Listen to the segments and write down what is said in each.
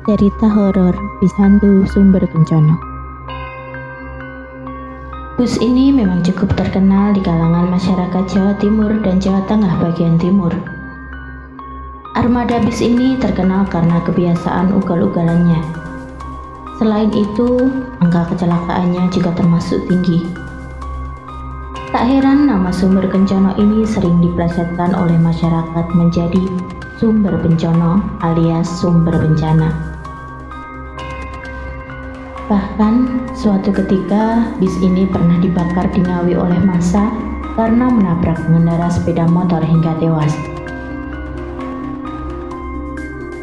Cerita horor Bis Hantu Sumber Kencana. Bus ini memang cukup terkenal di kalangan masyarakat Jawa Timur dan Jawa Tengah bagian timur. Armada bis ini terkenal karena kebiasaan ugal-ugalannya. Selain itu, angka kecelakaannya juga termasuk tinggi. Tak heran nama Sumber Kencana ini sering diplesetkan oleh masyarakat menjadi Sumber Bencana alias sumber bencana. Bahkan, suatu ketika bis ini pernah dibakar di Ngawi oleh massa karena menabrak pengendara sepeda motor hingga tewas.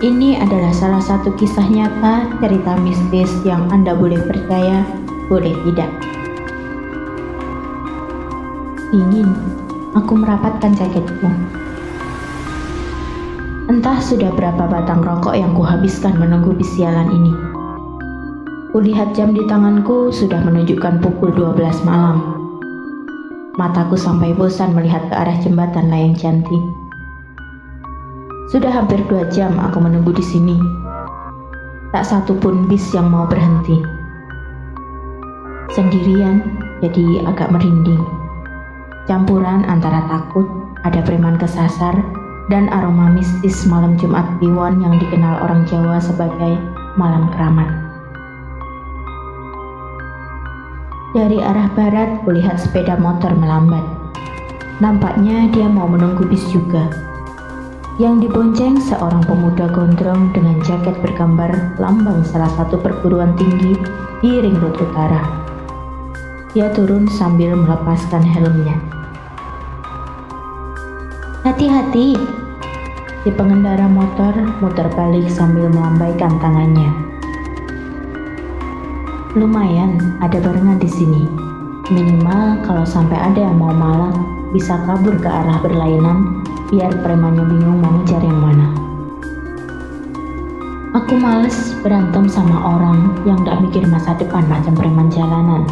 Ini adalah salah satu kisah nyata cerita mistis yang Anda boleh percaya, boleh tidak. Dingin, aku merapatkan jaketku. Entah sudah berapa batang rokok yang kuhabiskan menunggu bis sialan ini. Kulihat jam di tanganku sudah menunjukkan pukul 12 malam. Mataku sampai bosan melihat ke arah jembatan layang cantik. Sudah hampir 2 jam aku menunggu di sini. Tak satu pun bis yang mau berhenti. Sendirian, jadi agak merinding. Campuran antara takut, ada preman kesasar, dan aroma mistis malam Jumat Kliwon yang dikenal orang Jawa sebagai malam keramat. Dari arah barat, kulihat sepeda motor melambat. Nampaknya dia mau menunggu bis juga. Yang dibonceng seorang pemuda gondrong dengan jaket bergambar lambang salah satu perguruan tinggi di Ring Road Utara. Dia turun sambil melepaskan helmnya. Hati-hati! Si pengendara motor muter balik sambil melambaikan tangannya. Lumayan, ada barengan di sini. Minimal kalau sampai ada yang mau malang, bisa kabur ke arah berlainan, biar premannya bingung mau ngejar yang mana. Aku males berantem sama orang yang gak mikir masa depan macam preman jalanan.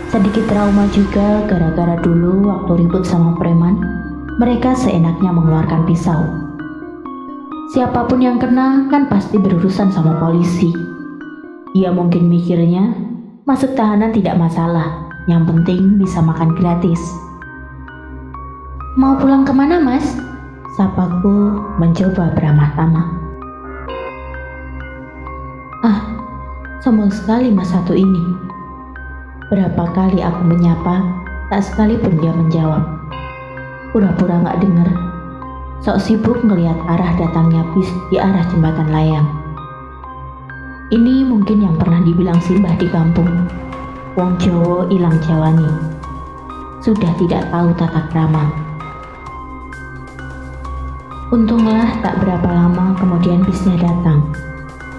Sedikit trauma juga gara-gara dulu waktu ribut sama preman, mereka seenaknya mengeluarkan pisau. Siapapun yang kena kan pasti berurusan sama polisi. Dia mungkin mikirnya, masuk tahanan tidak masalah, yang penting bisa makan gratis. Mau pulang kemana, Mas? Sapaku mencoba beramah tamah. Sombong sekali Mas satu ini. Berapa kali aku menyapa, tak sekalipun dia menjawab. Pura-pura gak dengar. Sok sibuk ngelihat arah datangnya bis di arah jembatan layang. Ini mungkin yang pernah dibilang Simbah di kampung. Wong Jowo ilang Jawani. Sudah tidak tahu tata krama. Untunglah tak berapa lama kemudian bisnya datang.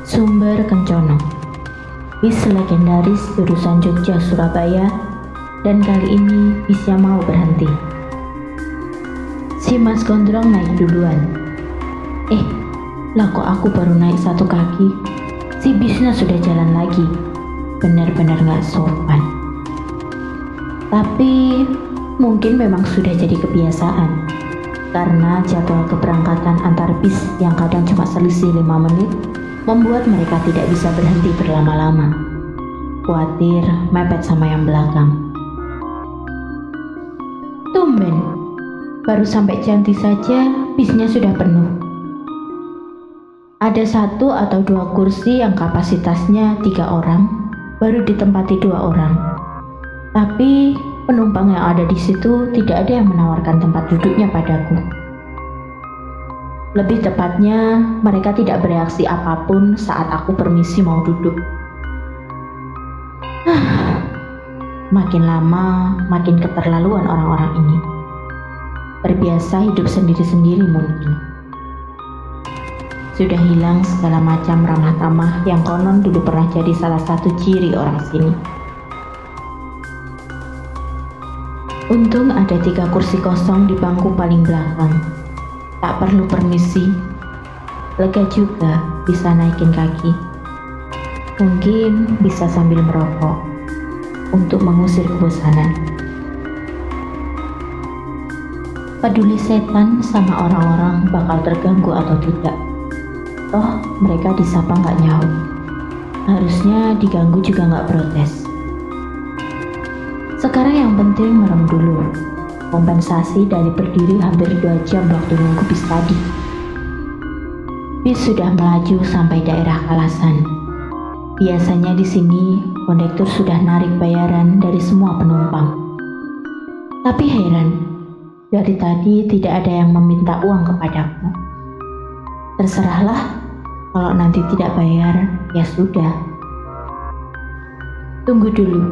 Sumber Kencana. Bis legendaris jurusan Jogja Surabaya, dan kali ini bisnya mau berhenti. Si Mas Gondrong naik duluan. Lah kok aku baru naik satu kaki? Si bisnya sudah jalan lagi. Benar-benar gak sopan. Tapi mungkin memang sudah jadi kebiasaan. Karena jadwal keberangkatan antar bis yang kadang cuma selisih 5 menit membuat mereka tidak bisa berhenti berlama-lama. Khawatir mepet sama yang belakang. Tumben, baru sampai Janti saja bisnya sudah penuh. Ada 1 atau 2 kursi yang kapasitasnya 3 orang, baru ditempati 2 orang. Tapi penumpang yang ada di situ tidak ada yang menawarkan tempat duduknya padaku. Lebih tepatnya, mereka tidak bereaksi apapun saat aku permisi mau duduk. Makin lama, makin keterlaluan orang-orang ini. Terbiasa hidup sendiri-sendiri mungkin. Sudah hilang segala macam ramah tamah yang konon dulu pernah jadi salah satu ciri orang sini. Untung ada 3 kursi kosong di bangku paling belakang. Tak perlu permisi. Lega juga bisa naikin kaki. Mungkin bisa sambil merokok untuk mengusir kebosanan. Peduli setan sama orang-orang bakal terganggu atau tidak. Toh mereka disapa nggak nyaut. Harusnya diganggu juga nggak protes. Sekarang yang penting merem dulu. Kompensasi dari berdiri hampir 2 jam waktu nunggu bis tadi. Bis sudah melaju sampai daerah Kalasan. Biasanya di sini kondektur sudah narik bayaran dari semua penumpang. Tapi heran, dari tadi tidak ada yang meminta uang kepadaku. Terserahlah, kalau nanti tidak bayar, ya sudah. Tunggu dulu.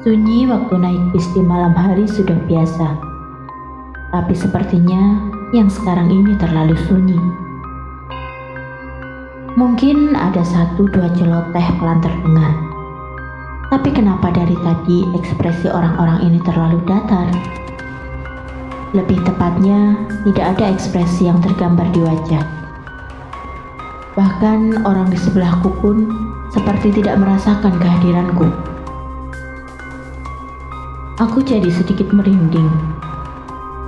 Sunyi waktu naik bis di malam hari sudah biasa. Tapi sepertinya yang sekarang ini terlalu sunyi. Mungkin ada 1-2 celoteh pelan terdengar. Tapi kenapa dari tadi ekspresi orang-orang ini terlalu datar? Lebih tepatnya, tidak ada ekspresi yang tergambar di wajah. Bahkan orang di sebelahku pun seperti tidak merasakan kehadiranku. Aku jadi sedikit merinding.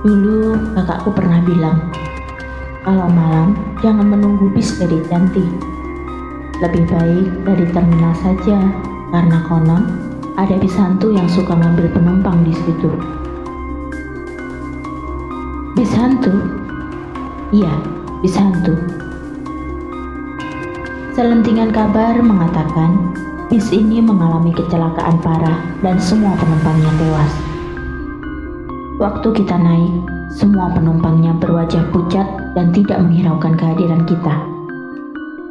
Dulu kakakku pernah bilang, kalau malam jangan menunggu bis dari Janti. Lebih baik dari terminal saja, karena konon ada bis hantu yang suka ngambil penumpang di situ. Bis hantu? Iya, bis hantu. Selentingan kabar mengatakan bis ini mengalami kecelakaan parah dan semua penumpangnya tewas. Waktu kita naik, semua penumpangnya berwajah pucat dan tidak menghiraukan kehadiran kita.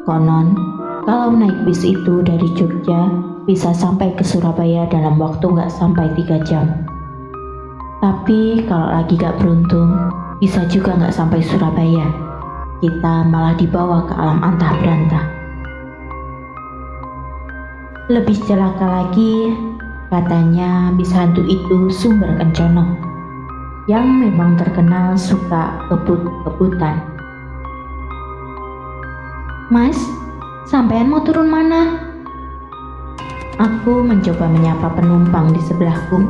Konon, kalau naik bis itu dari Jogja, bisa sampai ke Surabaya dalam waktu nggak sampai 3 jam. Tapi kalau lagi gak beruntung, bisa juga nggak sampai Surabaya. Kita malah dibawa ke alam antah berantah. Lebih celaka lagi, katanya bis hantu itu sumber Kencono, yang memang terkenal suka kebut-kebutan. Mas, sampean mau turun mana? Aku mencoba menyapa penumpang di sebelahku,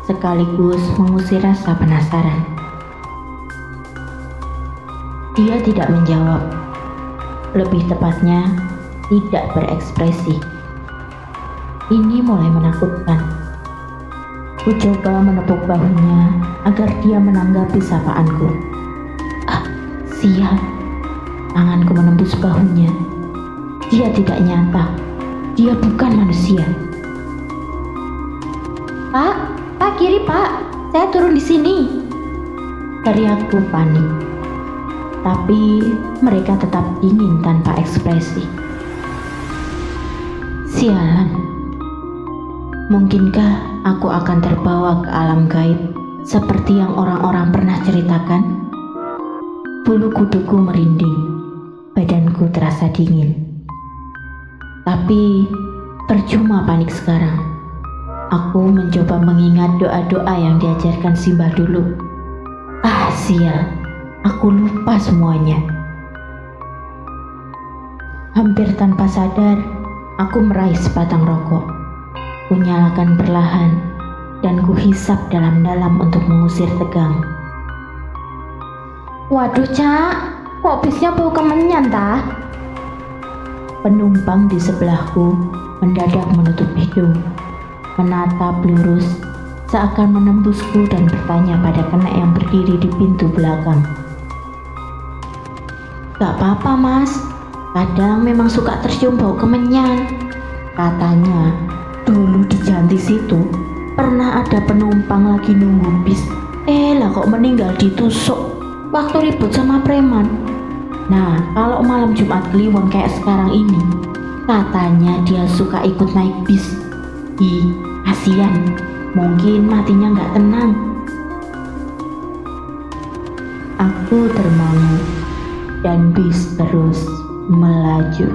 sekaligus mengusir rasa penasaran. Dia tidak menjawab, lebih tepatnya tidak berekspresi. Ini mulai menakutkan. Ku coba menepuk bahunya agar dia menanggapi sapaanku. Ah, sial. Tanganku menembus bahunya. Dia tidak nyata. Dia bukan manusia. Pak kiri pak. Saya turun di sini. Teriakku panik. Tapi mereka tetap dingin tanpa ekspresi. Sialan. Mungkinkah aku akan terbawa ke alam gaib seperti yang orang-orang pernah ceritakan? Bulu kuduku merinding, badanku terasa dingin. Tapi percuma panik sekarang. Aku mencoba mengingat doa-doa yang diajarkan Simbah dulu. Ah sial, aku lupa semuanya. Hampir tanpa sadar, aku meraih sebatang rokok. Kunyalakan perlahan dan kuhisap dalam-dalam untuk mengusir tegang. Waduh Cak, kok bisnya bau kemenyan tah? Penumpang di sebelahku mendadak menutup hidung, menatap lurus seakan menembusku dan bertanya pada kena yang berdiri di pintu belakang. Gak apa-apa mas, kadang memang suka tercium bau kemenyan. Katanya dulu di Janti situ pernah ada penumpang lagi nunggu bis, lah kok meninggal ditusuk waktu ribut sama preman. Nah, kalau malam Jumat Kliwon kayak sekarang ini, katanya dia suka ikut naik bis. Ih, kasihan, mungkin matinya nggak tenang. Aku termangu dan bis terus melaju.